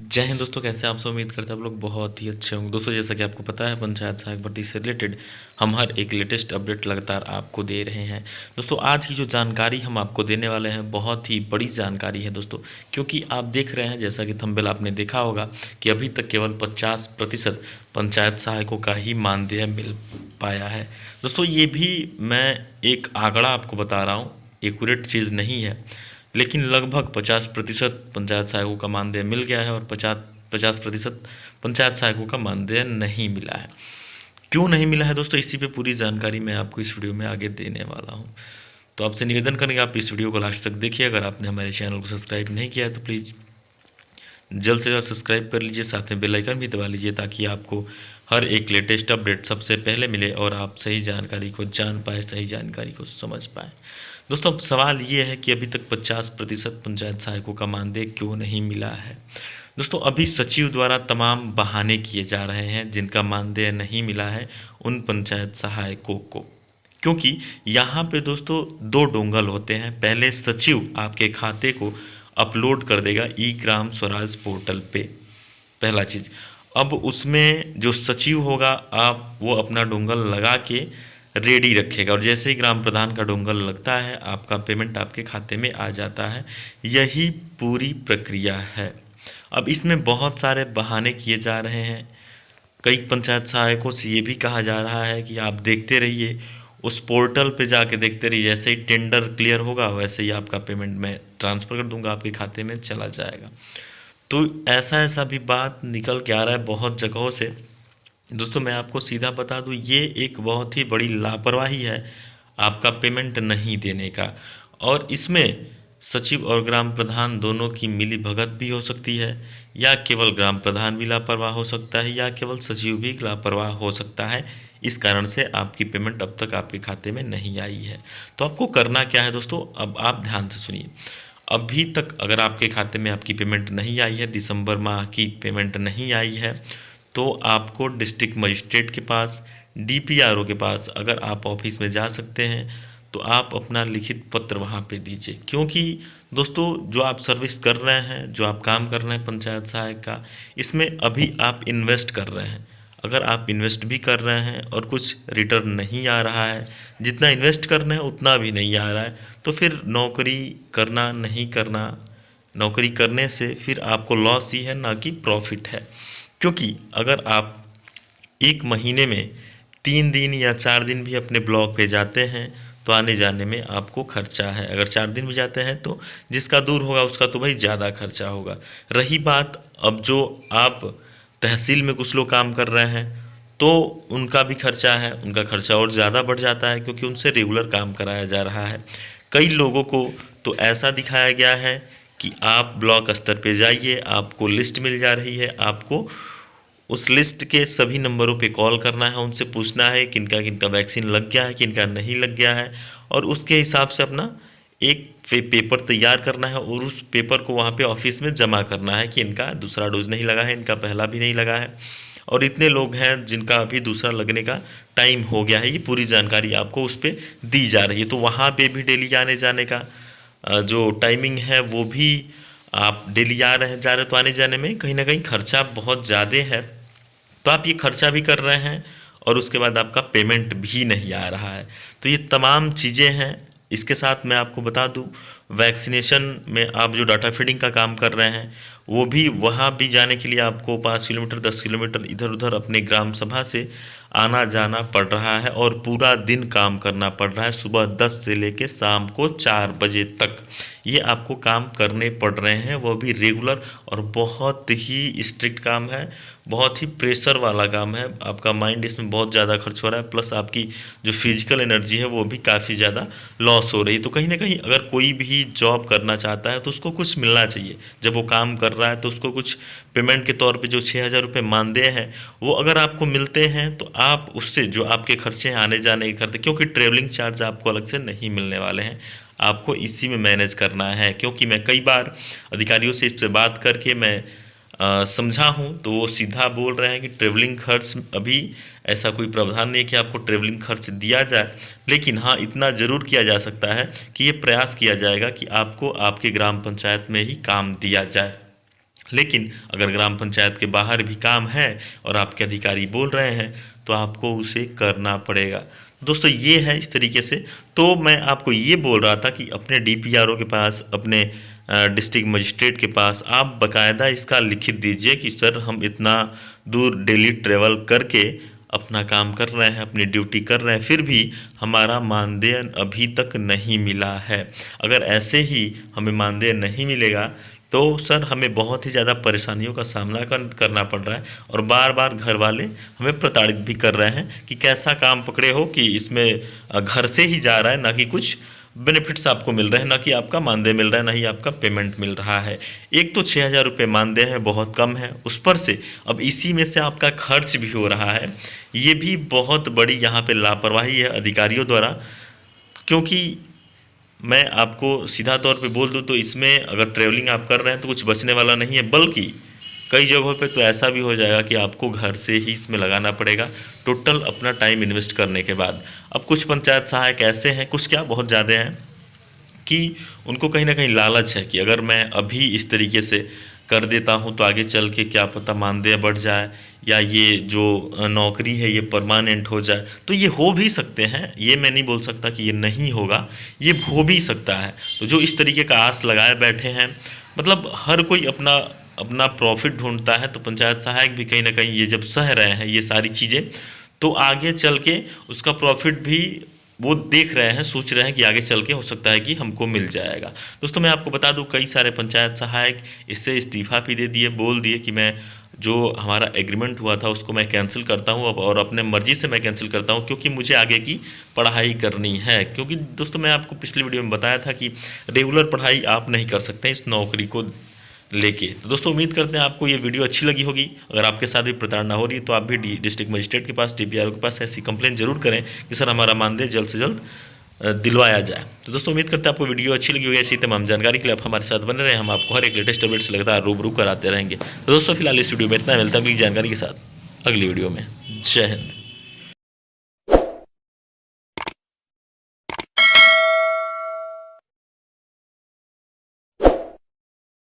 जय हिंद दोस्तों, कैसे आप सब? उम्मीद करते हैं आप लोग बहुत ही अच्छे होंगे। दोस्तों, जैसा कि आपको पता है, पंचायत सहायक भर्ती से रिलेटेड हम हर एक लेटेस्ट अपडेट लगातार आपको दे रहे हैं। दोस्तों, आज की जो जानकारी हम आपको देने वाले हैं बहुत ही बड़ी जानकारी है दोस्तों, क्योंकि आप देख रहे हैं, जैसा कि थंबनेल आपने देखा होगा, कि अभी तक केवल 50% पंचायत सहायकों का ही मानदेय मिल पाया है। दोस्तों, ये भी मैं एक आंकड़ा आपको बता रहा हूँ, एक्यूरेट चीज़ नहीं है, लेकिन लगभग 50% पंचायत सहायकों का मानदेय मिल गया है और 50% पंचायत सहायकों का मानदेय नहीं मिला है। क्यों नहीं मिला है दोस्तों, इसी पे पूरी जानकारी मैं आपको इस वीडियो में आगे देने वाला हूँ। तो आपसे निवेदन करेंगे, आप इस वीडियो को लास्ट तक देखिए। अगर आपने हमारे चैनल को सब्सक्राइब नहीं किया है तो प्लीज़ जल्द से जल्द सब्सक्राइब कर लीजिए, साथ में बेल आइकन भी दबा लीजिए, ताकि आपको हर एक लेटेस्ट अपडेट सबसे पहले मिले और आप सही जानकारी को जान पाए, सही जानकारी को समझ पाए। दोस्तों, अब सवाल ये है कि अभी तक 50% पंचायत सहायकों का मानदेय क्यों नहीं मिला है। दोस्तों, अभी सचिव द्वारा तमाम बहाने किए जा रहे हैं जिनका मानदेय नहीं मिला है उन पंचायत सहायकों को, क्योंकि यहाँ पे दोस्तों दो डोंगल होते हैं। पहले सचिव आपके खाते को अपलोड कर देगा ई ग्राम स्वराज पोर्टल पे, पहला चीज़। अब उसमें जो सचिव होगा, आप वो अपना डोंगल लगा के रेडी रखेगा और जैसे ही ग्राम प्रधान का डोंगल लगता है, आपका पेमेंट आपके खाते में आ जाता है। यही पूरी प्रक्रिया है। अब इसमें बहुत सारे बहाने किए जा रहे हैं। कई पंचायत सहायकों से ये भी कहा जा रहा है कि आप देखते रहिए, उस पोर्टल पे जाके देखते रहिए, जैसे ही टेंडर क्लियर होगा वैसे ही आपका पेमेंट मैं ट्रांसफ़र कर दूंगा, आपके खाते में चला जाएगा। तो ऐसा ऐसा भी बात निकल के आ रहा है बहुत जगहों से। दोस्तों, मैं आपको सीधा बता दूं, ये एक बहुत ही बड़ी लापरवाही है आपका पेमेंट नहीं देने का। और इसमें सचिव और ग्राम प्रधान दोनों की मिली भगत भी हो सकती है, या केवल ग्राम प्रधान भी लापरवाह हो सकता है, या केवल सचिव भी लापरवाह हो सकता है। इस कारण से आपकी पेमेंट अब तक आपके खाते में नहीं आई है। तो आपको करना क्या है दोस्तों, अब आप ध्यान से सुनिए। अभी तक अगर आपके खाते में आपकी पेमेंट नहीं आई है, दिसंबर माह की पेमेंट नहीं आई है, तो आपको डिस्ट्रिक्ट मजिस्ट्रेट के पास, डीपीआरओ के पास, अगर आप ऑफिस में जा सकते हैं तो आप अपना लिखित पत्र वहाँ पे दीजिए। क्योंकि दोस्तों, जो आप सर्विस कर रहे हैं, जो आप काम कर रहे हैं पंचायत सहायक का, इसमें अभी आप इन्वेस्ट कर रहे हैं। अगर आप इन्वेस्ट भी कर रहे हैं और कुछ रिटर्न नहीं आ रहा है, जितना इन्वेस्ट कर रहे हैं उतना भी नहीं आ रहा है, तो फिर नौकरी करना नहीं करना, नौकरी करने से फिर आपको लॉस ही है, ना कि प्रॉफिट है। क्योंकि अगर आप एक महीने में 3 दिन या 4 दिन भी अपने ब्लॉक पे जाते हैं तो आने जाने में आपको खर्चा है। अगर 4 दिन भी जाते हैं तो जिसका दूर होगा उसका तो भाई ज़्यादा खर्चा होगा। रही बात, अब जो आप तहसील में कुछ लोग काम कर रहे हैं तो उनका भी खर्चा है, उनका खर्चा और ज़्यादा बढ़ जाता है, क्योंकि उनसे रेगुलर काम कराया जा रहा है। कई लोगों को तो ऐसा दिखाया गया है कि आप ब्लॉक स्तर पे जाइए, आपको लिस्ट मिल जा रही है, आपको उस लिस्ट के सभी नंबरों पे कॉल करना है, उनसे पूछना है किनका किनका वैक्सीन लग गया है, किनका नहीं लग गया है, और उसके हिसाब से अपना एक पेपर तैयार करना है और उस पेपर को वहाँ पे ऑफिस में जमा करना है कि इनका दूसरा डोज नहीं लगा है, इनका पहला भी नहीं लगा है, और इतने लोग हैं जिनका अभी दूसरा लगने का टाइम हो गया है। ये पूरी जानकारी आपको उस पर दी जा रही है। तो वहाँ पे भी डेली आने जाने का जो टाइमिंग है वो भी, आप डेली आ रहे हैं जा रहे हैं, तो आने जाने में कहीं ना कहीं खर्चा बहुत ज़्यादा है। तो आप ये खर्चा भी कर रहे हैं और उसके बाद आपका पेमेंट भी नहीं आ रहा है। तो ये तमाम चीज़ें हैं। इसके साथ मैं आपको बता दूं, वैक्सीनेशन में आप जो डाटा फीडिंग का काम कर रहे हैं, वो भी वहाँ भी जाने के लिए आपको 5 किलोमीटर 10 किलोमीटर इधर उधर अपने ग्राम सभा से आना जाना पड़ रहा है और पूरा दिन काम करना पड़ रहा है, सुबह 10 से लेके शाम को 4 बजे तक ये आपको काम करने पड़ रहे हैं, वो भी रेगुलर, और बहुत ही स्ट्रिक्ट काम है, बहुत ही प्रेशर वाला काम है। आपका माइंड इसमें बहुत ज़्यादा खर्च हो रहा है, प्लस आपकी जो फिजिकल एनर्जी है वो भी काफ़ी ज़्यादा लॉस हो रही है। तो कहीं ना कहीं अगर कोई भी जॉब करना चाहता है तो उसको कुछ मिलना चाहिए। जब वो काम कर रहा है तो उसको कुछ पेमेंट के तौर पे जो 6,000 रुपये मानदेय हैं वो अगर आपको मिलते हैं तो आप उससे जो आपके खर्चे आने जाने के खर्चे, क्योंकि ट्रेवलिंग चार्ज आपको अलग से नहीं मिलने वाले हैं, आपको इसी में मैनेज करना है। क्योंकि मैं कई बार अधिकारियों से इससे बात करके मैं समझा हूँ तो वो सीधा बोल रहे हैं कि ट्रेवलिंग खर्च अभी ऐसा कोई प्रावधान नहीं है कि आपको ट्रेवलिंग खर्च दिया जाए, लेकिन हाँ इतना ज़रूर किया जा सकता है कि ये प्रयास किया जाएगा कि आपको आपके ग्राम पंचायत में ही काम दिया जाए। लेकिन अगर ग्राम पंचायत के बाहर भी काम है और आपके अधिकारी बोल रहे हैं तो आपको उसे करना पड़ेगा। दोस्तों ये है इस तरीके से। तो मैं आपको ये बोल रहा था कि अपने डीपीआरओ के पास, अपने डिस्ट्रिक्ट मजिस्ट्रेट के पास आप बकायदा इसका लिखित दीजिए कि सर हम इतना दूर डेली ट्रेवल करके अपना काम कर रहे हैं, अपनी ड्यूटी कर रहे हैं, फिर भी हमारा मानदेय अभी तक नहीं मिला है। अगर ऐसे ही हमें मानदेय नहीं मिलेगा तो सर हमें बहुत ही ज़्यादा परेशानियों का सामना करना पड़ रहा है और बार बार घर वाले हमें प्रताड़ित भी कर रहे हैं कि कैसा काम पकड़े हो कि इसमें घर से ही जा रहा है, ना कि कुछ बेनिफिट्स आपको मिल रहे हैं, ना कि आपका मानदेय मिल रहा है, ना ही आपका पेमेंट मिल रहा है। एक तो 6,000 रुपये मानदेय है, बहुत कम है, उस पर से अब इसी में से आपका खर्च भी हो रहा है। ये भी बहुत बड़ी यहाँ पे लापरवाही है अधिकारियों द्वारा, क्योंकि मैं आपको सीधा तौर पे बोल दूं तो इसमें अगर ट्रैवलिंग आप कर रहे हैं तो कुछ बचने वाला नहीं है, बल्कि कई जगहों पे तो ऐसा भी हो जाएगा कि आपको घर से ही इसमें लगाना पड़ेगा टोटल अपना टाइम इन्वेस्ट करने के बाद। अब कुछ पंचायत सहायक ऐसे हैं, कुछ क्या बहुत ज़्यादा हैं, कि उनको कहीं ना कहीं लालच है कि अगर मैं अभी इस तरीके से कर देता हूं तो आगे चल के क्या पता मानदेय बढ़ जाए या ये जो नौकरी है ये परमानेंट हो जाए। तो ये हो भी सकते हैं, ये मैं नहीं बोल सकता कि ये नहीं होगा, ये हो भी सकता है। तो जो इस तरीके का आस लगाए बैठे हैं, मतलब हर कोई अपना अपना प्रॉफिट ढूंढता है, तो पंचायत सहायक भी कहीं ना कहीं ये जब सह रहे हैं ये सारी चीज़ें, तो आगे चल के उसका प्रॉफिट भी वो देख रहे हैं, सोच रहे हैं कि आगे चल के हो सकता है कि हमको मिल जाएगा। दोस्तों मैं आपको बता दूं कई सारे पंचायत सहायक इससे इस्तीफ़ा भी दे दिए, बोल दिए कि मैं जो हमारा एग्रीमेंट हुआ था उसको मैं कैंसिल करता हूं अब, और अपने मर्ज़ी से मैं कैंसिल करता हूं क्योंकि मुझे आगे की पढ़ाई करनी है। क्योंकि दोस्तों मैं आपको पिछली वीडियो में बताया था कि रेगुलर पढ़ाई आप नहीं कर सकते इस नौकरी को लेके। तो दोस्तों उम्मीद करते हैं आपको ये वीडियो अच्छी लगी होगी। अगर आपके साथ भी प्रताड़ना हो रही है तो आप भी डिस्ट्रिक्ट मजिस्ट्रेट के पास, डीपीआरओ के पास ऐसी कंप्लेंट जरूर करें कि सर हमारा मानदेय जल्द से जल्द दिलवाया जाए। तो दोस्तों उम्मीद करते हैं आपको वीडियो अच्छी लगी होगी। ऐसी तमाम जानकारी के लिए आप हमारे साथ बने रहें, हम आपको हर एक लेटेस्ट अपडेट से लगातार रूबरू कराते रहेंगे। तो दोस्तों फिलहाल इस वीडियो में इतना, मिलता है अगली जानकारी के साथ अगली वीडियो में। जय हिंद।